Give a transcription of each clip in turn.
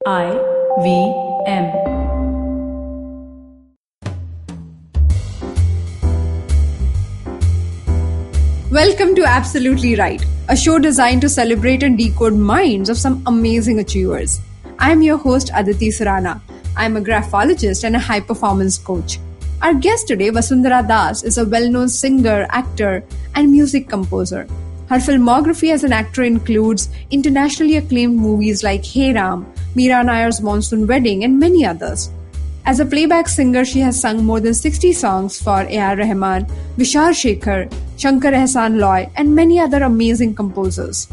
IVM. Welcome to Absolutely Right, a show designed to celebrate and decode minds of some amazing achievers. I'm your host Aditi Surana. I'm a graphologist and a high-performance coach. Our guest today, Vasundhara Das, is a well-known singer, actor, and music composer. Her filmography as an actor includes internationally acclaimed movies like Hey Ram, Meera Nair's Monsoon Wedding, and many others. As a playback singer, she has sung more than 60 songs for A.R. Rahman, Vishal Shekhar, Shankar Ehsaan Loy, and many other amazing composers.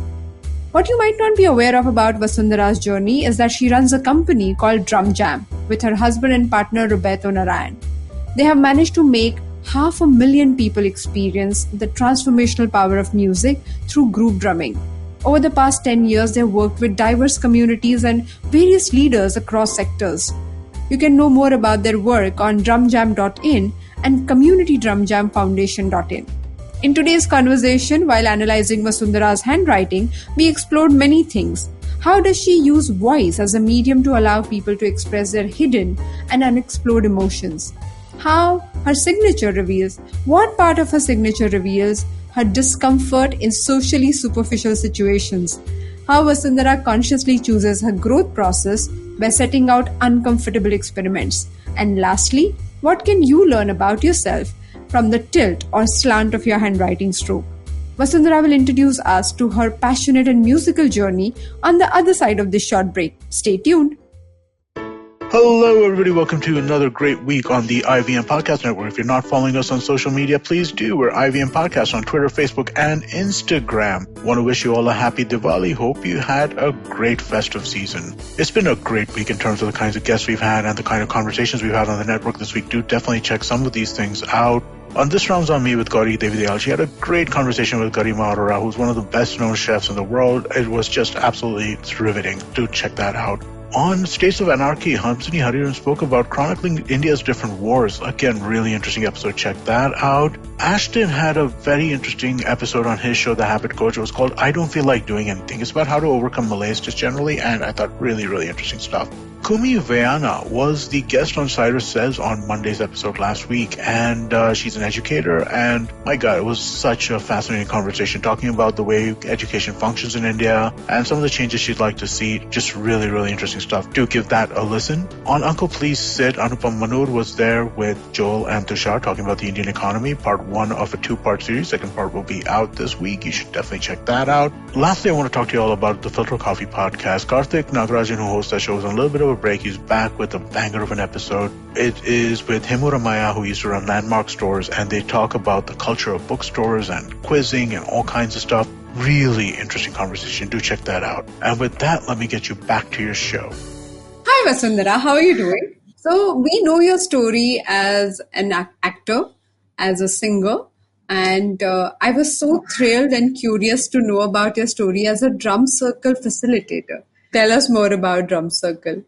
What you might not be aware of about Vasundhara's journey is that she runs a company called Drumjam with her husband and partner Roberto Narayan. They have managed to make 500,000 people experience the transformational power of music through group drumming. Over the past 10 years, they have worked with diverse communities and various leaders across sectors. You can know more about their work on drumjam.in and communitydrumjamfoundation.in. In today's conversation, while analyzing Vasundhara's handwriting, we explored many things. How does she use voice as a medium to allow people to express their hidden and unexplored emotions? How her signature reveals, what part of her signature reveals her discomfort in socially superficial situations? How Vasundhara consciously chooses her growth process by setting out uncomfortable experiments. And lastly, what can you learn about yourself from the tilt or slant of your handwriting stroke? Vasundhara will introduce us to her passionate and musical journey on the other side of this short break. Stay tuned. Hello, everybody. Welcome to another great week on the IVM Podcast Network. If you're not following us on social media, please do. We're IVM Podcast on Twitter, Facebook, and Instagram. Want to wish you all a happy Diwali. Hope you had a great festive season. It's been a great week in terms of the kinds of guests we've had and the kind of conversations we've had on the network this week. Do definitely check some of these things out. On This Round's on Me with Gauri Devidayal, she had a great conversation with Garima Arora, who's one of the best-known chefs in the world. It was just absolutely riveting. Do check that out. On States of Anarchy, Hamsini Hariharan spoke about chronicling India's different wars. Again, really interesting episode. Check that out. Ashton had a very interesting episode on his show, The Habit Coach. It was called I Don't Feel Like Doing Anything. It's about how to overcome malaise just generally, and I thought really, really interesting stuff. Kumi Veana was the guest on Cyrus Says on Monday's episode last week, and she's an educator, and my God, it was such a fascinating conversation talking about the way education functions in India and some of the changes she'd like to see. Just really, really interesting stuff. Do give that a listen. On Uncle Please Sit, Anupam Manur was there with Joel and Tushar talking about the Indian economy, part one of a two-part series. Second part will be out this week. You should definitely check that out. Lastly, I want to talk to you all about the Filter Coffee podcast. Karthik Nagarajan, who hosts that show, was on a little bit of a break. He's back with a banger of an episode. It is with Himura Maya, who used to run Landmark Stores, and they talk about the culture of bookstores and quizzing and all kinds of stuff. Really interesting conversation. Do check that out. And with that, let me get you back to your show. Hi Vasundhara, how are you doing? So we know your story as an actor, as a singer, and I was so thrilled and curious to know about your story as a drum circle facilitator. Tell us more about Drum Circle.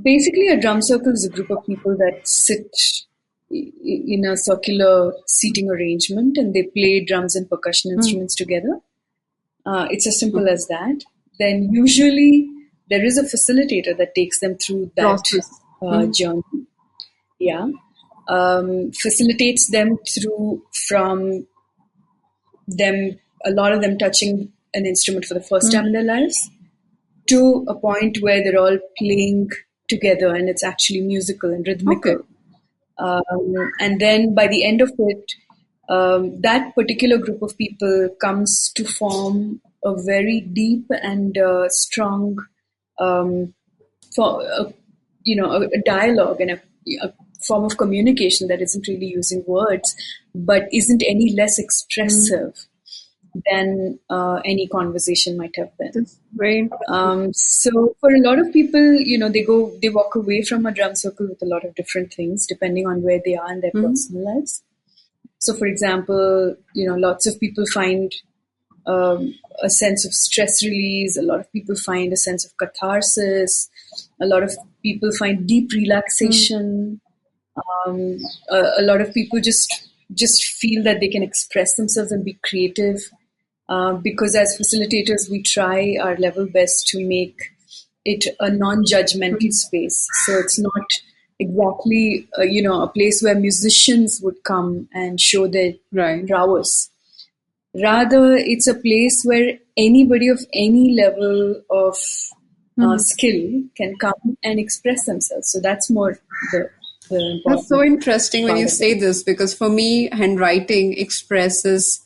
Basically, a drum circle is a group of people that sit in a circular seating arrangement and they play drums and percussion instruments together. It's as simple as that. Then usually there is a facilitator that takes them through that journey. Yeah. Facilitates them through from them, a lot of them touching an instrument for the first time in their lives, to a point where they're all playing together and it's actually musical and rhythmical. Okay. And then by the end of it, that particular group of people comes to form a very deep and strong, a dialogue and a form of communication that isn't really using words, but isn't any less expressive than any conversation might have been. That's very so for a lot of people, they walk away from a drum circle with a lot of different things depending on where they are in their personal lives. So for example, lots of people find a sense of stress release. A lot of people find a sense of catharsis. A lot of people find deep relaxation. A lot of people just feel that they can express themselves and be creative. Because as facilitators, we try our level best to make it a non-judgmental space. So it's not exactly, a place where musicians would come and show their prowess. Rather, it's a place where anybody of any level of skill can come and express themselves. So that's more the important. That's so interesting when you say this, because for me, handwriting expresses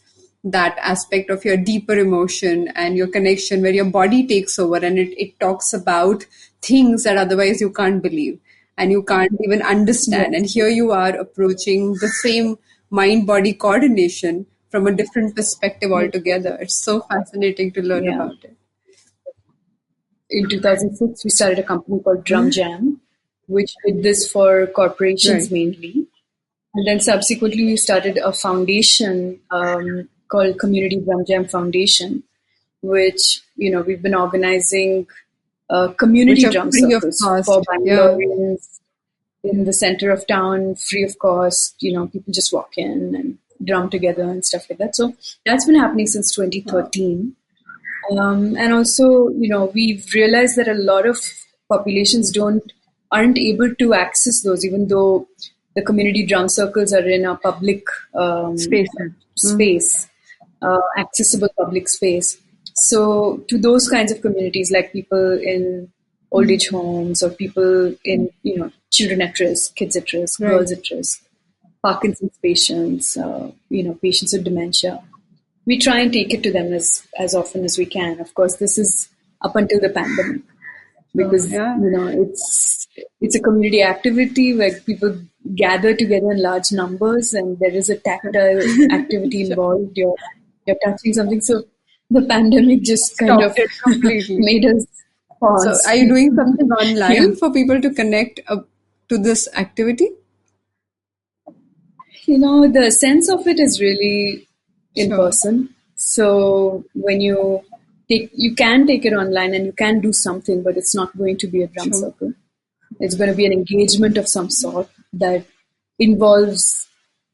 that aspect of your deeper emotion and your connection where your body takes over, and it talks about things that otherwise you can't believe and you can't even understand. Yes. And here you are approaching the same mind-body coordination from a different perspective altogether. It's so fascinating to learn about it. In 2006, we started a company called Drumjam, which did this for corporations mainly. And then subsequently, we started a foundation called Community Drumjam Foundation, which, we've been organizing community drum circles for Bangaloreans in the center of town, free of cost. People just walk in and drum together and stuff like that. So that's been happening since 2013. And also, we've realized that a lot of populations aren't able to access those, even though the community drum circles are in a public space, accessible public space. So to those kinds of communities, like people in old age homes or people in, children at risk, kids at risk, girls at risk, Parkinson's patients, patients with dementia, we try and take it to them as often as we can. Of course, this is up until the pandemic, because it's a community activity where people gather together in large numbers, and there is a tactile activity involved. You're touching something. So the pandemic just kind of made us pause. So are you doing something online for people to connect to this activity? The sense of it is really in person. So when you can take it online and you can do something, but it's not going to be a drum circle. It's going to be an engagement of some sort that involves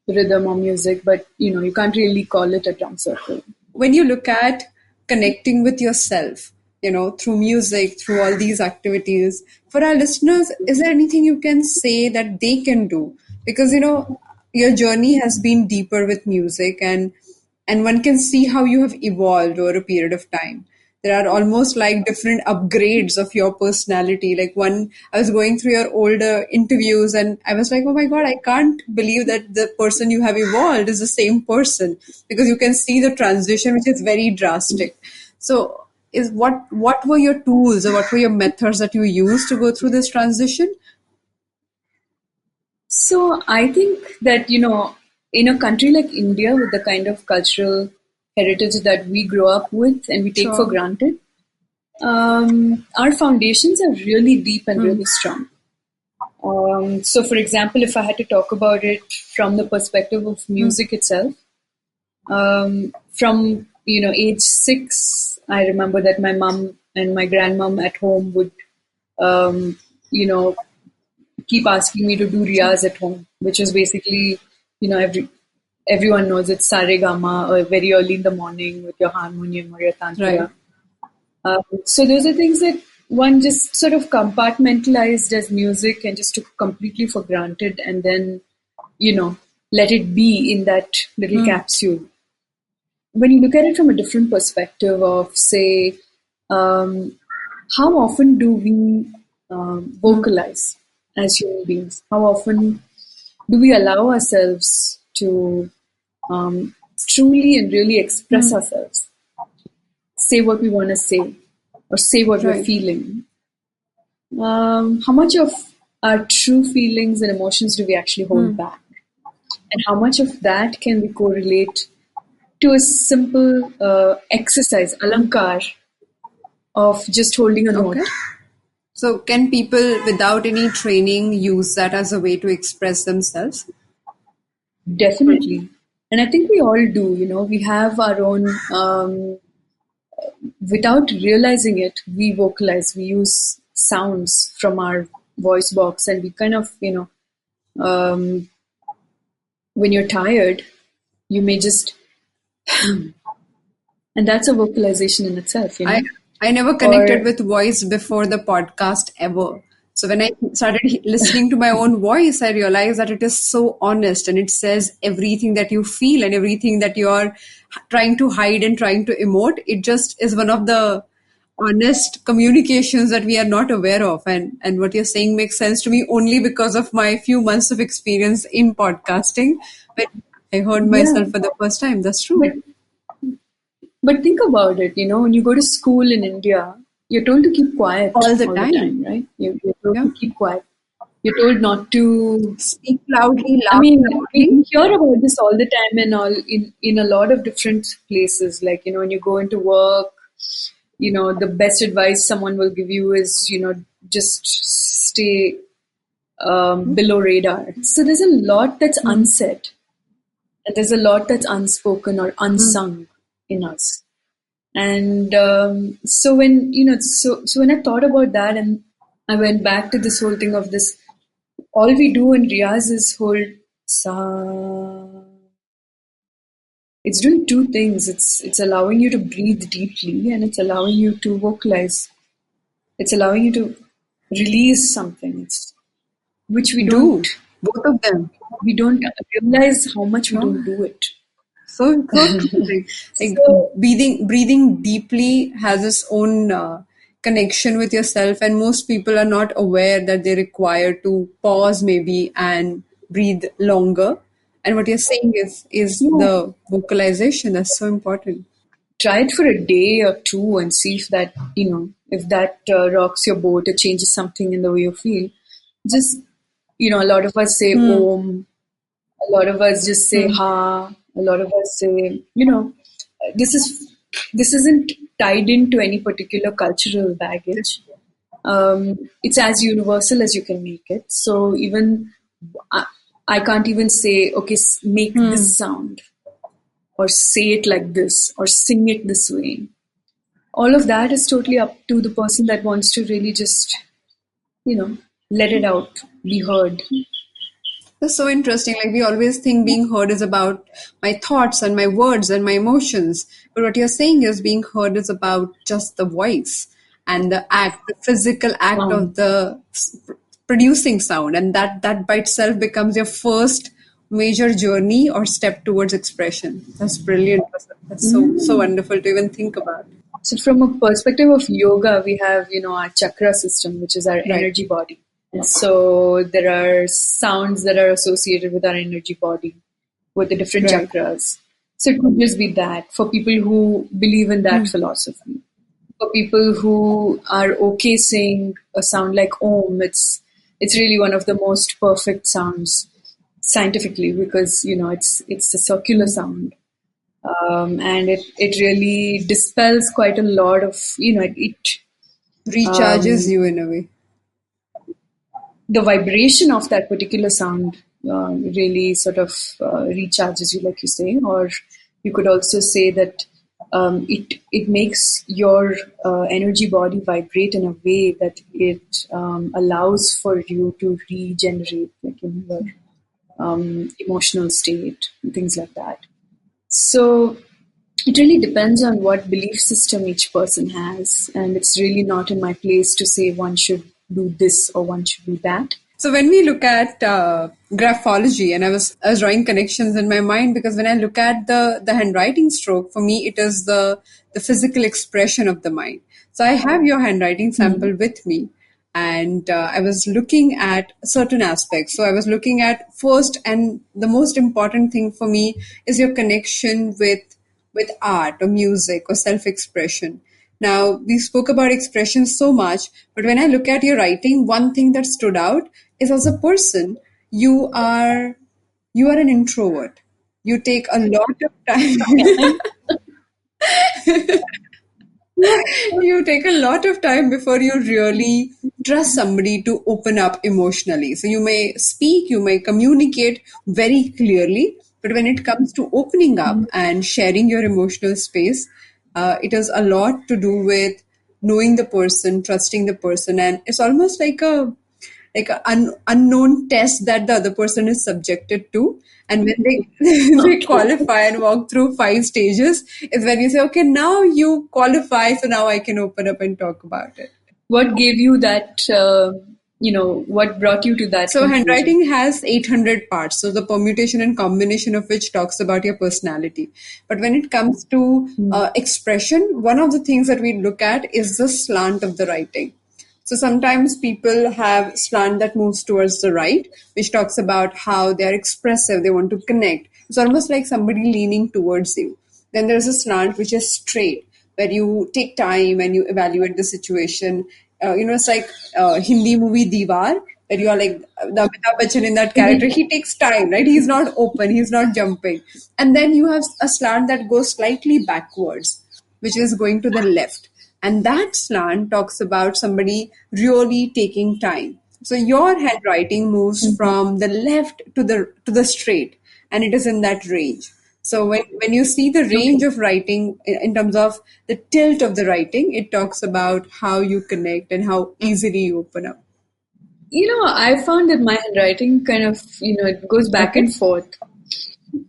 rhythm or music, but you can't really call it a drum circle. When you look at connecting with yourself, through music, through all these activities, for our listeners, is there anything you can say that they can do? Because, your journey has been deeper with music, and one can see how you have evolved over a period of time. There are almost like different upgrades of your personality. Like I was going through your older interviews and I was like, oh my God, I can't believe that the person you have evolved is the same person, because you can see the transition, which is very drastic. So what were your tools or what were your methods that you used to go through this transition? So I think that, in a country like India, with the kind of cultural heritage that we grow up with and we take for granted, our foundations are really deep and really strong. So, for example, if I had to talk about it from the perspective of music itself, from age 6, I remember that my mom and my grandmom at home would, keep asking me to do riyaz at home, which is basically, everyone knows it's saregama, or very early in the morning with your harmonium or your tantra. So those are things that one just sort of compartmentalized as music and just took completely for granted, and then, let it be in that little capsule. When you look at it from a different perspective of, say, how often do we vocalize as human beings? How often do we allow ourselves to truly and really express ourselves? Say what we want to say, or say what we're feeling. How much of our true feelings and emotions do we actually hold back? And how much of that can we correlate to a simple exercise, alankar, of just holding a note? So can people without any training use that as a way to express themselves? Definitely. And I think we all do, we have our own, without realizing it, we vocalize, we use sounds from our voice box, and we kind of, when you're tired, you may just, and that's a vocalization in itself, I never connected with voice before the podcast ever. So when I started listening to my own voice, I realized that it is so honest and it says everything that you feel and everything that you are trying to hide and trying to emote. It just is one of the honest communications that we are not aware of. And what you're saying makes sense to me only because of my few months of experience in podcasting. When I heard myself for the first time. That's true. But think about it, when you go to school in India, you're told to keep quiet all the time, right? You're told to keep quiet. You're told not to speak loudly, laugh loudly. We hear about this all the time and all in a lot of different places. Like, when you go into work, the best advice someone will give you is, just stay below radar. So there's a lot that's unsaid. And there's a lot that's unspoken or unsung in us. And so when when I thought about that, and I went back to this whole thing of this, all we do in Riyaz is hold sa. It's doing two things. It's allowing you to breathe deeply, and it's allowing you to vocalize. It's allowing you to release something, which we don't. Both of them. We don't realize how much we don't do it. So interesting. Breathing deeply has its own connection with yourself, and most people are not aware that they require to pause maybe and breathe longer. And what you're saying is the vocalization. That's so important. Try it for a day or two and see if that rocks your boat or changes something in the way you feel. Just a lot of us say Om. A lot of us just say Ha. A lot of us say, this isn't tied into any particular cultural baggage. It's as universal as you can make it. So even I can't even say, okay, make this sound, or say it like this, or sing it this way. All of that is totally up to the person that wants to really just, let it out, be heard. That's so interesting. Like, we always think being heard is about my thoughts and my words and my emotions. But what you're saying is being heard is about just the voice and the physical act of the producing sound. And that by itself becomes your first major journey or step towards expression. That's brilliant. That's so wonderful to even think about. So from a perspective of yoga, we have, our chakra system, which is our energy body. So there are sounds that are associated with our energy body, with the different chakras. So it could just be that for people who believe in that philosophy. For people who are okay saying a sound like Om, it's really one of the most perfect sounds scientifically, because it's a circular sound, and it really dispels quite a lot of it recharges you in a way. The vibration of that particular sound really sort of recharges you, like you say. Or you could also say that it makes your energy body vibrate in a way that it allows for you to regenerate, like in your emotional state and things like that. So it really depends on what belief system each person has, and it's really not in my place to say one should do this or one should do that. So when we look at graphology, and I was drawing connections in my mind, because when I look at the handwriting stroke, for me it is the physical expression of the mind. So I have your handwriting sample with me, and I was looking at certain aspects. So I was looking at first, and the most important thing for me is your connection with art or music or self-expression. Now, we spoke about expression so much, but when I look at your writing, one thing that stood out is, as a person, you are an introvert. You take a lot of time. You take a lot of time before you really trust somebody to open up emotionally. So you may speak, you may communicate very clearly, but when it comes to opening up and sharing your emotional space, it has a lot to do with knowing the person, trusting the person, and it's almost like like an unknown test that the other person is subjected to. And when they they qualify and walk through 5 stages, is when you say, okay, now you qualify, so now I can open up and talk about it. What gave you that, what brought you to that So conclusion? handwriting has 800 parts. So the permutation and combination of which talks about your personality. But when it comes to expression, one of the things that we look at is the slant of the writing. So sometimes people have slant that moves towards the right, which talks about how they are expressive, they want to connect. It's almost like somebody leaning towards you. Then there's a slant which is straight, where you take time and you evaluate the situation. It's like Hindi movie Diwar, where you are like the Amitabh Bachchan in that character. He takes time, right? He's not open, he's not jumping. And then you have a slant that goes slightly backwards, which is going to the left. And that slant talks about somebody really taking time. So your handwriting moves from the left to the straight, and it is in that range. So when you see the range of writing in terms of the tilt of the writing, it talks about how you connect and how easily you open up. I found that my handwriting kind of, it goes back and forth.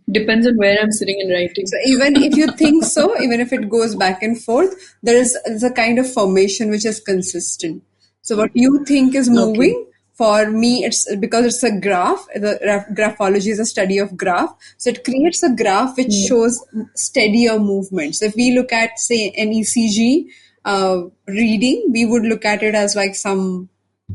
Depends on where I'm sitting and writing. So even if you think so, even if it goes back and forth, there's a kind of formation which is consistent. So what you think is moving, for me, it's because it's a graph. The graphology is a study of graph. So it creates a graph which shows steadier movement. So if we look at, say, an ECG reading, we would look at it as like some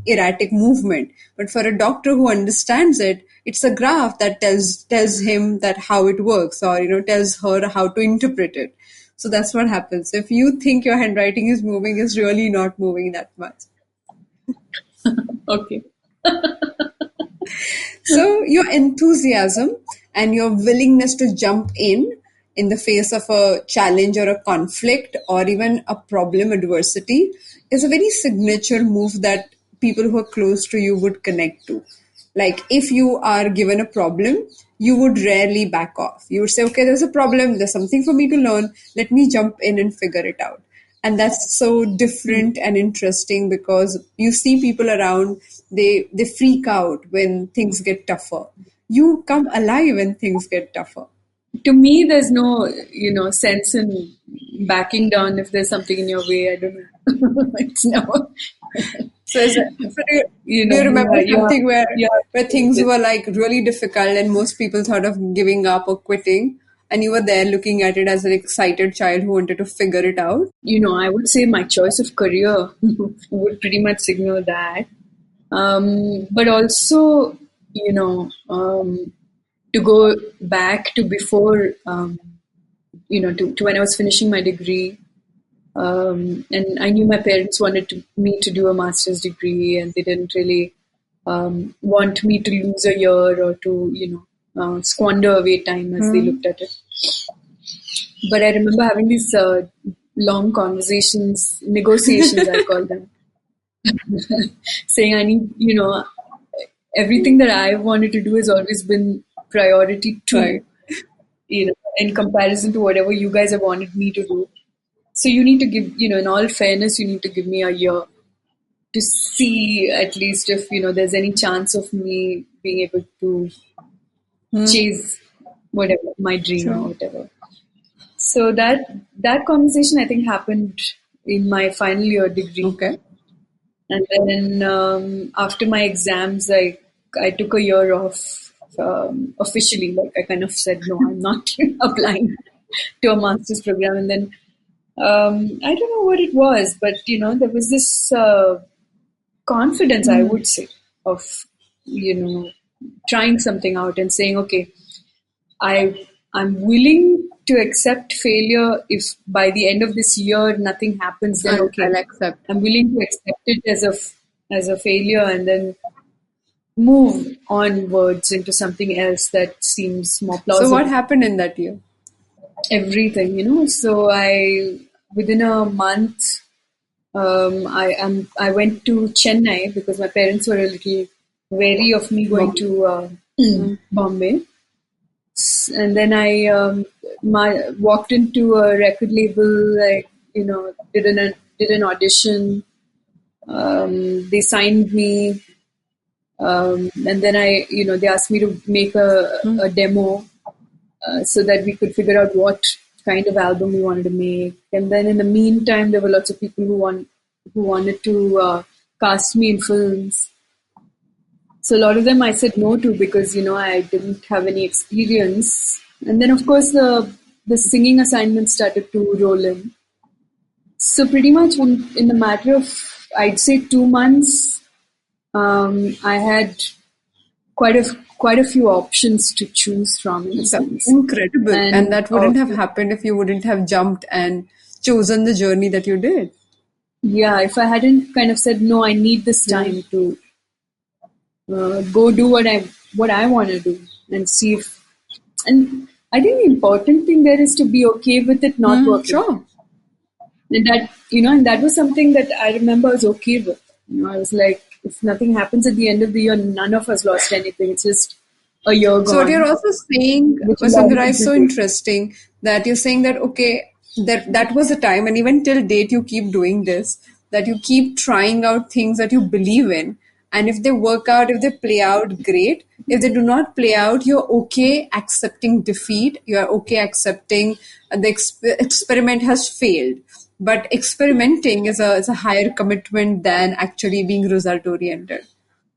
erratic movement. But for a doctor who understands it, it's a graph that tells him that how it works, or tells her how to interpret it. So that's what happens. If you think your handwriting is moving, it's really not moving that much. Okay. So your enthusiasm and your willingness to jump in the face of a challenge or a conflict or even a problem, adversity, is a very signature move that people who are close to you would connect to. Like if you are given a problem, you would rarely back off. You would say, okay, there's a problem, there's something for me to learn, let me jump in and figure it out. And that's so different and interesting because you see people around, they freak out when things get tougher. You come alive when things get tougher. To me, there's no, sense in backing down if there's something in your way. I don't know. It's never. So do you remember something where things were like really difficult and most people thought of giving up or quitting, and you were there looking at it as an excited child who wanted to figure it out? I would say my choice of career would pretty much signal that. But also, to go back to before, to when I was finishing my degree. And I knew my parents wanted me to do a master's degree, and they didn't really want me to lose a year or to, squander away time as they looked at it. But I remember having these long conversations, negotiations, I call them, saying I need, everything that I wanted to do has always been priority two, in comparison to whatever you guys have wanted me to do. So you need to give, in all fairness, you need to give me a year to see at least if, there's any chance of me being able to chase whatever, my dream or whatever. So that conversation, I think, happened in my final year degree. Okay. And then after my exams, I took a year off officially. Like I kind of said, no, I'm not applying to a master's program. And then I don't know what it was, but there was this confidence, I would say, of trying something out and saying, okay, I'm willing to accept failure if by the end of this year nothing happens. Then okay, I'll accept. I'm willing to accept it as a failure and then move onwards into something else that seems more plausible. So what happened in that year? Everything, So within a month, I went to Chennai because my parents were a little wary of me going to Bombay. And then I walked into a record label, did an audition. They signed me. And then they asked me to make a demo so that we could figure out what kind of album we wanted to make. And then in the meantime, there were lots of people who wanted to cast me in films. So a lot of them I said no to because, I didn't have any experience. And then, of course, the singing assignments started to roll in. So pretty much in the matter of, I'd say 2 months, I had quite a few options to choose from. In a sense. Incredible. And that wouldn't have happened if you wouldn't have jumped and chosen the journey that you did. Yeah, if I hadn't kind of said, no, I need this time to go do what I want to do and see if... And I think the important thing there is to be okay with it not working. Sure. And that, and that was something that I remember I was okay with. I was like, if nothing happens at the end of the year, none of us lost anything. It's just a year gone. So what you're also saying, Vasundhara, is so interesting that you're saying that, okay, that was a time, and even till date you keep doing this, that you keep trying out things that you believe in. And if they work out, if they play out, great. If they do not play out, you're okay accepting defeat. You're okay accepting the experiment has failed. But experimenting is a higher commitment than actually being result oriented.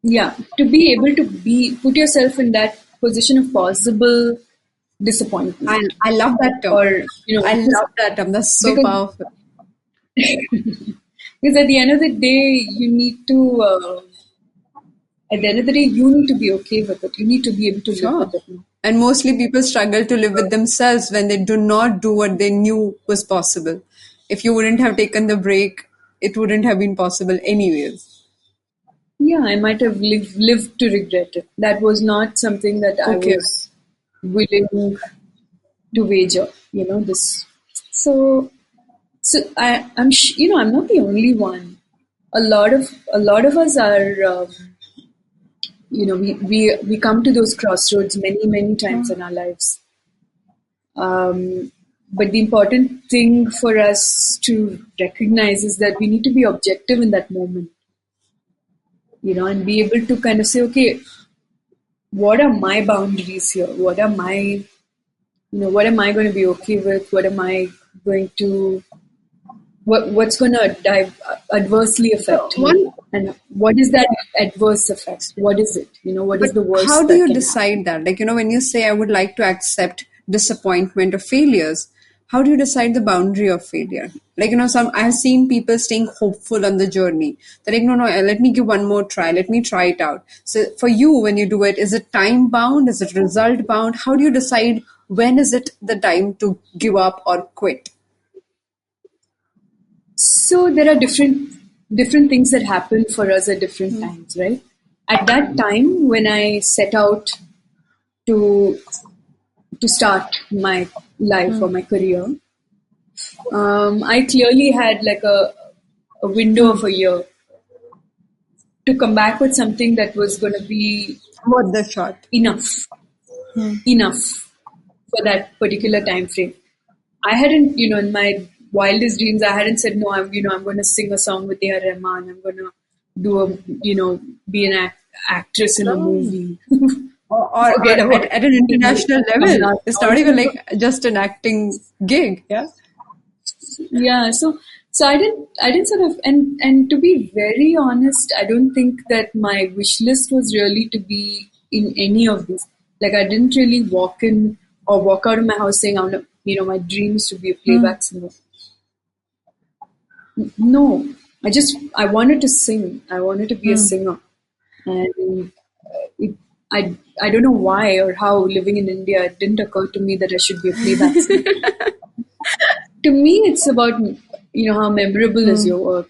Yeah, to be able to put yourself in that position of possible disappointment. I love that term. Or, I love that term. That's so powerful. Because at the end of the day, you need to. At the end of the day, you need to be okay with it. You need to be able to live with it. And mostly people struggle to live with themselves when they do not do what they knew was possible. If you wouldn't have taken the break, it wouldn't have been possible anyways. Yeah, I might have lived to regret it. That was not something that I was willing to wager. This. So I'm not the only one. A lot of us are. We come to those crossroads many times in our lives. But the important thing for us to recognize is that we need to be objective in that moment. And be able to kind of say, okay, what are my boundaries here? What am I going to be okay with? What am I going to... What's going to adversely affect me? And what is that adverse effect? What is it? What is the worst? How do you decide that? Like, when you say, I would like to accept disappointment or failures, how do you decide the boundary of failure? Like, I've seen people staying hopeful on the journey. They're like, no, let me give one more try. Let me try it out. So for you, when you do it, is it time bound? Is it result bound? How do you decide when is it the time to give up or quit? So there are different things that happen for us at different times, right? At that time, when I set out to start my life or my career, I clearly had like a window of a year to come back with something that was going to be worth the shot, enough for that particular time frame. I hadn't, in my wildest dreams, I hadn't said, no, I'm going to sing a song with Rahman. I'm going to be an actress in a movie. or at an international level. It's not even like just an acting gig. Yeah. Yeah. So I didn't sort of, and to be very honest, I don't think that my wish list was really to be in any of this. Like, I didn't really walk in or walk out of my house saying, my dreams to be a playback singer. No, I wanted to sing. I wanted to be a singer. And I don't know why or how, living in India, it didn't occur to me that I should be a playback singer. To me, it's about, how memorable is your work.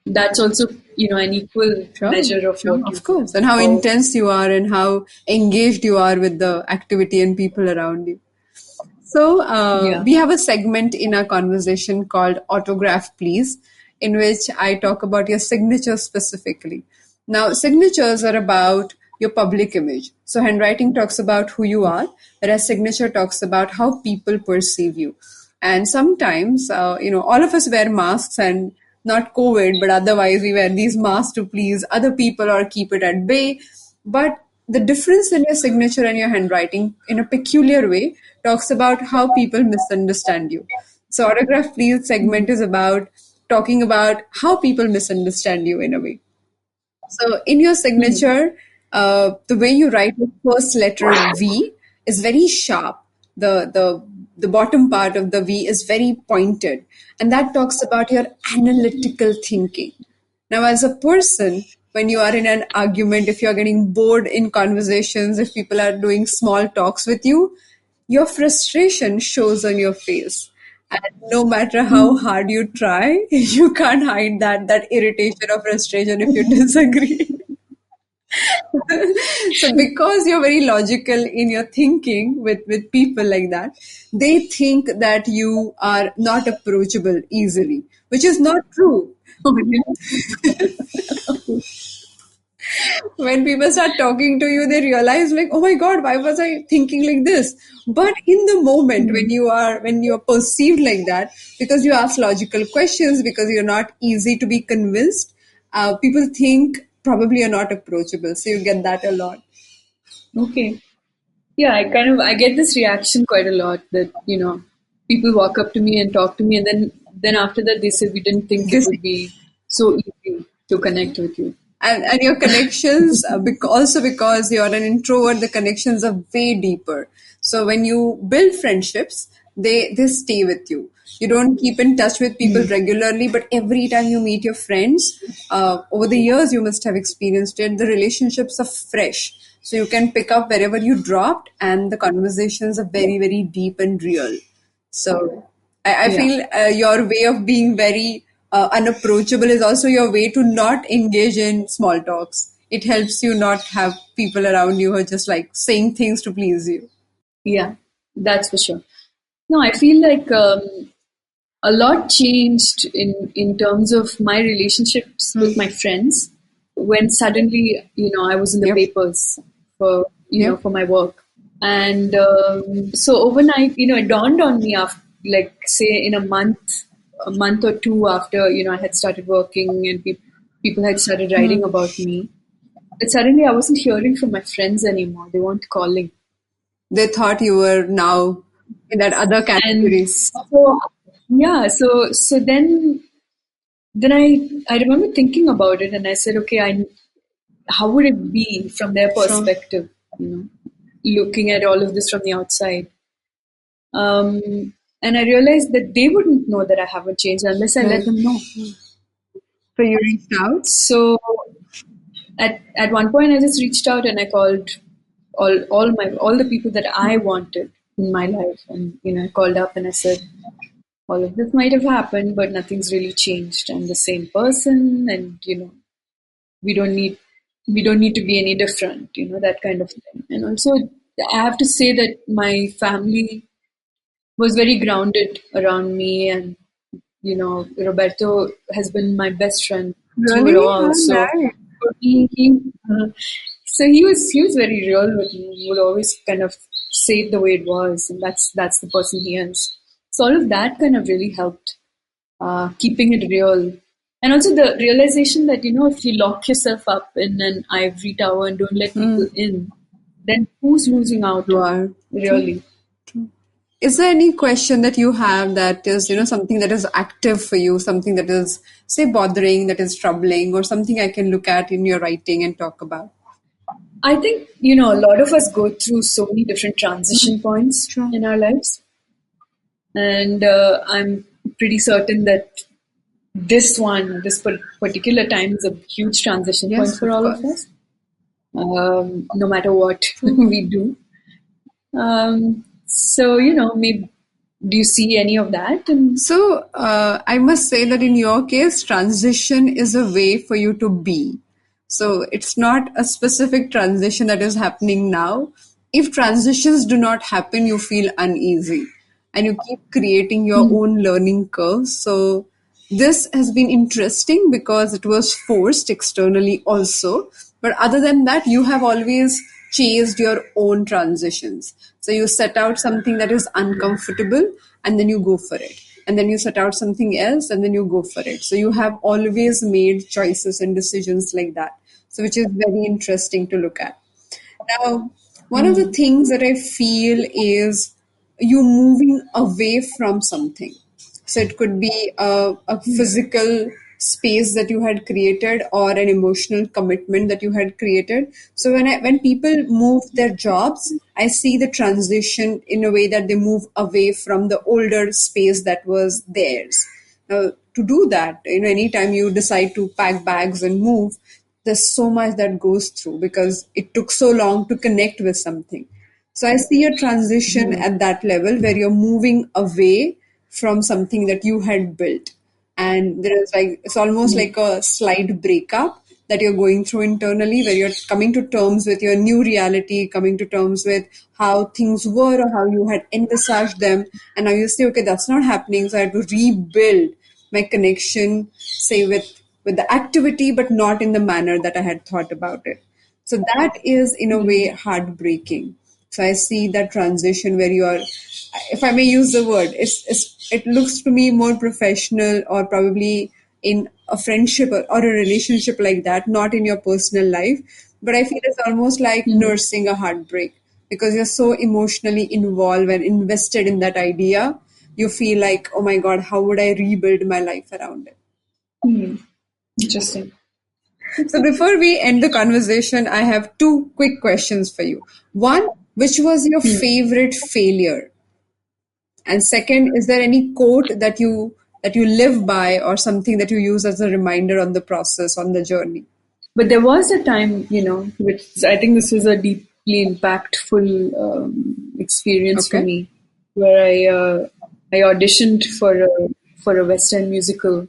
That's also, an equal measure of what of course, and how intense you are and how engaged you are with the activity and people around you. So we have a segment in our conversation called Autograph Please, in which I talk about your signature specifically. Now, signatures are about your public image. So handwriting talks about who you are, whereas signature talks about how people perceive you. And sometimes, all of us wear masks, and not COVID, but otherwise we wear these masks to please other people or keep it at bay. But the difference in your signature and your handwriting in a peculiar way talks about how people misunderstand you. So autograph please segment is about talking about how people misunderstand you in a way. So in your signature, the way you write the first letter V is very sharp. The bottom part of the V is very pointed, and that talks about your analytical thinking. Now, as a person, when you are in an argument, if you're getting bored in conversations, if people are doing small talks with you, your frustration shows on your face. And no matter how hard you try, you can't hide that irritation or frustration if you disagree. So because you're very logical in your thinking with people like that, they think that you are not approachable easily, which is not true. When people start talking to you, they realize like, oh my God, why was I thinking like this? But in the moment when you are perceived like that, because you ask logical questions, because you're not easy to be convinced, people think probably you're not approachable. So you get that a lot. Okay. Yeah, I get this reaction quite a lot that, people walk up to me and talk to me, and then after that they say we didn't think it would be so easy to connect with you. And your connections, also because you're an introvert, the connections are way deeper. So when you build friendships, they stay with you. You don't keep in touch with people regularly, but every time you meet your friends, over the years you must have experienced it, the relationships are fresh. So you can pick up wherever you dropped, and the conversations are very, very deep and real. So I feel your way of being very unapproachable is also your way to not engage in small talks. It helps you not have people around you who are just like saying things to please you. Yeah, that's for sure. No, I feel like a lot changed in terms of my relationships with my friends when suddenly, I was in the papers for, for my work. And so overnight, it dawned on me after, like, say, in a month or two after, I had started working and people had started writing about me, that suddenly I wasn't hearing from my friends anymore. They weren't calling. They thought you were now in that other category. And so, yeah, so then I remember thinking about it, and I said, okay, how would it be from their perspective, looking at all of this from the outside? And I realized that they wouldn't know that I haven't changed unless I let them know. So you reached out? So at one point, I just reached out and I called all the people that I wanted in my life, and I called up and I said, all of this might have happened, but nothing's really changed. I'm the same person, and we don't need to be any different, that kind of thing. And also, I have to say that my family was very grounded around me, and Roberto has been my best friend through it all. So he was very real with me. He would always kind of say it the way it was, and that's the person he is. So all of that kind of really helped keeping it real. And also the realization that, if you lock yourself up in an ivory tower and don't let people in, then who's losing out? Really? Is there any question that you have that is, something that is active for you, something that is, say, bothering, that is troubling, or something I can look at in your writing and talk about? I think, a lot of us go through so many different transition points in our lives. And I'm pretty certain that this particular time is a huge transition point for all of us, no matter what we do. So, maybe, do you see any of that? So I must say that in your case, transition is a way for you to be. So it's not a specific transition that is happening now. If transitions do not happen, you feel uneasy and you keep creating your own learning curve. So this has been interesting because it was forced externally also. But other than that, you have always chased your own transitions. So you set out something that is uncomfortable and then you go for it. And then you set out something else and then you go for it. So you have always made choices and decisions like that. So which is very interesting to look at. Now, one of the things that I feel is you moving away from something. So it could be a physical space that you had created or an emotional commitment that you had created. So when people move their jobs, I see the transition in a way that they move away from the older space that was theirs. Now, to do that, anytime you decide to pack bags and move, there's so much that goes through because it took so long to connect with something. So I see a transition at that level where you're moving away from something that you had built. And there is it's almost like a slight breakup that you're going through internally where you're coming to terms with your new reality, coming to terms with how things were or how you had envisaged them. And now you say, okay, that's not happening. So I have to rebuild my connection, say with the activity, but not in the manner that I had thought about it. So that is in a way heartbreaking. So I see that transition where you are, if I may use the word, it looks to me more professional or probably in a friendship or a relationship like that, not in your personal life. But I feel it's almost like nursing a heartbreak because you're so emotionally involved and invested in that idea. You feel like, oh my God, how would I rebuild my life around it? Interesting. So before we end the conversation, I have two quick questions for you. One, which was your favorite failure? And second, is there any quote that you live by or something that you use as a reminder on the process, on the journey? But there was a time, which I think this was a deeply impactful experience for me, where I auditioned for a Western musical,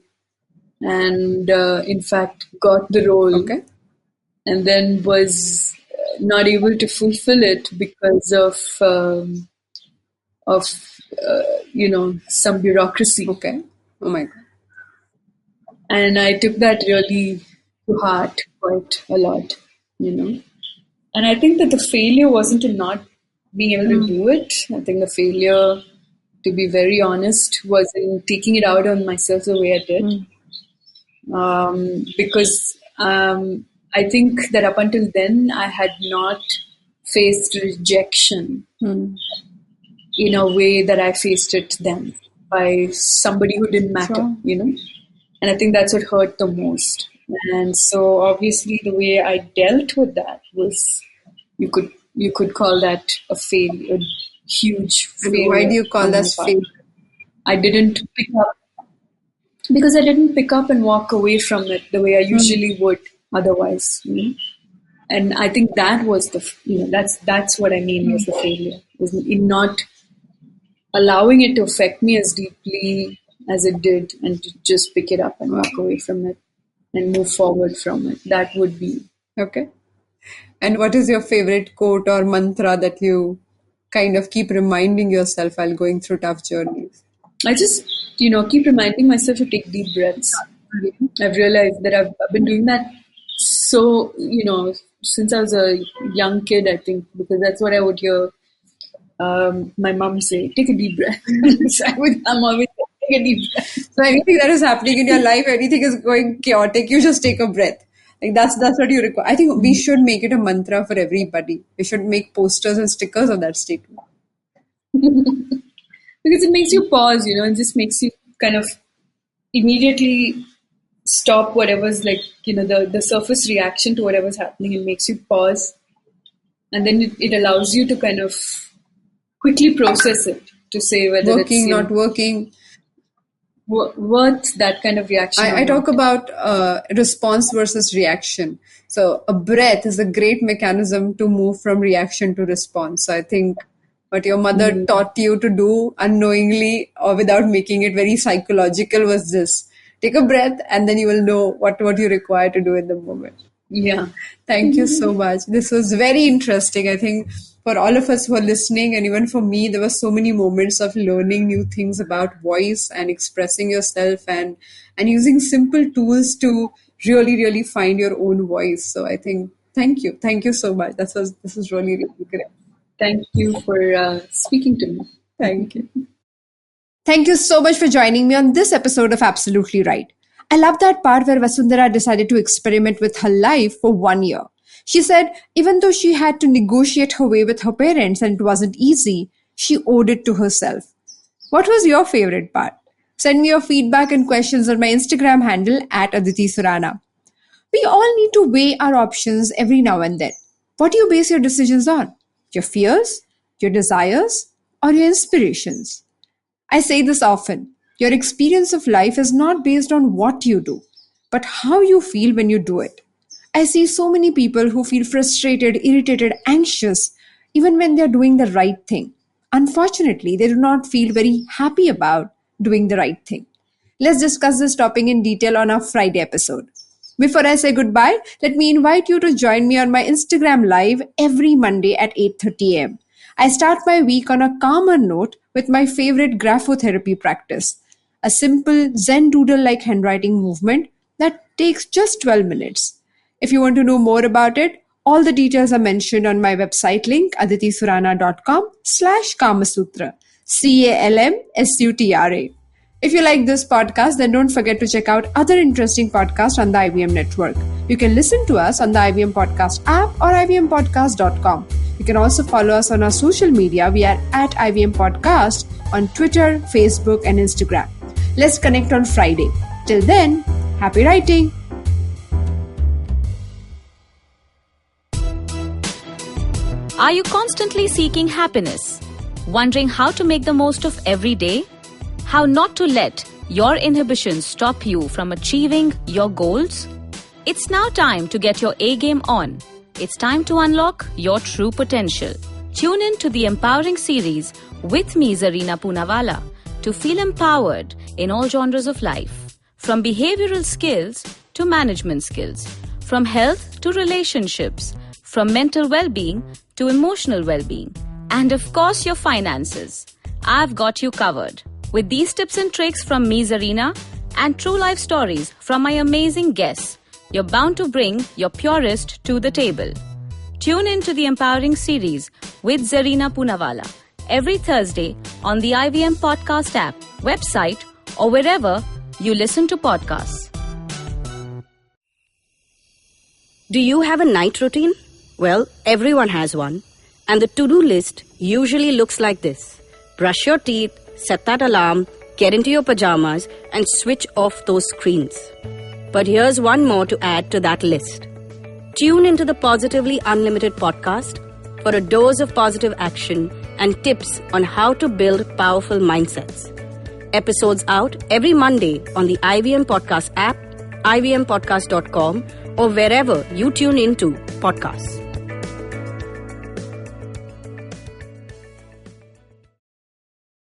and in fact got the role, and then was not able to fulfill it because of some bureaucracy. Okay. Oh my God. And I took that really to heart quite a lot, And I think that the failure wasn't in not being able to do it. I think the failure, to be very honest, was in taking it out on myself the way I did. Because I think that up until then, I had not faced rejection in a way that I faced it then by somebody who didn't matter, And I think that's what hurt the most. And so obviously the way I dealt with that was, you could call that a failure, a huge failure. And why do you call that failure? I didn't pick up, because I didn't pick up and walk away from it the way I usually would otherwise. And I think that was that's what I mean was the failure, was in not allowing it to affect me as deeply as it did, and to just pick it up and walk away from it and move forward from it. That would be. Okay. And what is your favorite quote or mantra that you kind of keep reminding yourself while going through tough journeys? I just, keep reminding myself to take deep breaths. I've realized that I've been doing that so, since I was a young kid, I think, because that's what I would hear my mom say, take a deep breath. So I'm always take a deep breath. So anything that is happening in your life, anything is going chaotic, you just take a breath. Like that's what you require. I think we should make it a mantra for everybody. We should make posters and stickers of that statement. Because it makes you pause, it just makes you kind of immediately stop whatever's the surface reaction to whatever's happening. It makes you pause, and then it allows you to kind of quickly process it, to say whether working, not working, worth that kind of reaction. I talk about response versus reaction. So a breath is a great mechanism to move from reaction to response. So I think what your mother taught you to do unknowingly or without making it very psychological was this. Take a breath and then you will know what you require to do in the moment. Yeah. Thank you so much. This was very interesting. I think for all of us who are listening, and even for me, there were so many moments of learning new things about voice and expressing yourself and using simple tools to really, really find your own voice. So I think, thank you. Thank you so much. This was really, really great. Thank you for speaking to me. Thank you. Thank you so much for joining me on this episode of Absolutely Right. I love that part where Vasundhara decided to experiment with her life for 1 year. She said even though she had to negotiate her way with her parents and it wasn't easy, she owed it to herself. What was your favorite part? Send me your feedback and questions on my Instagram handle at Aditi Surana. We all need to weigh our options every now and then. What do you base your decisions on? Your fears, your desires, or your inspirations? I say this often. Your experience of life is not based on what you do, but how you feel when you do it. I see so many people who feel frustrated, irritated, anxious, even when they're doing the right thing. Unfortunately, they do not feel very happy about doing the right thing. Let's discuss this topic in detail on our Friday episode. Before I say goodbye, let me invite you to join me on my Instagram live every Monday at 8:30 a.m. I start my week on a calmer note with my favorite graphotherapy practice, a simple Zen doodle-like handwriting movement that takes just 12 minutes. If you want to know more about it, all the details are mentioned on my website link, aditisurana.com/Kamasutra, CALMSUTRA. If you like this podcast, then don't forget to check out other interesting podcasts on the IVM network. You can listen to us on the IVM Podcast app or ivmpodcast.com. You can also follow us on our social media. We are at IVM Podcast on Twitter, Facebook, and Instagram. Let's connect on Friday. Till then, happy writing! Are you constantly seeking happiness? Wondering how to make the most of every day? How not to let your inhibitions stop you from achieving your goals? It's now time to get your A game on. It's time to unlock your true potential. Tune in to the Empowering series with me, Zarina Poonawalla, to feel empowered in all genres of life. From behavioral skills to management skills, from health to relationships, from mental well-being to emotional well-being, and of course your finances. I've got you covered. With these tips and tricks from me, Zarina, and true life stories from my amazing guests, you're bound to bring your purest to the table. Tune in to the Empowering series with Zarina Poonawalla every Thursday on the IVM Podcast app, website, or wherever you listen to podcasts. Do you have a night routine? Well, everyone has one. And the to-do list usually looks like this. Brush your teeth, set that alarm, get into your pajamas, and switch off those screens. But here's one more to add to that list. Tune into the Positively Unlimited podcast for a dose of positive action and tips on how to build powerful mindsets. Episodes out every Monday on the IVM Podcast app, ivmpodcast.com, or wherever you tune into podcasts.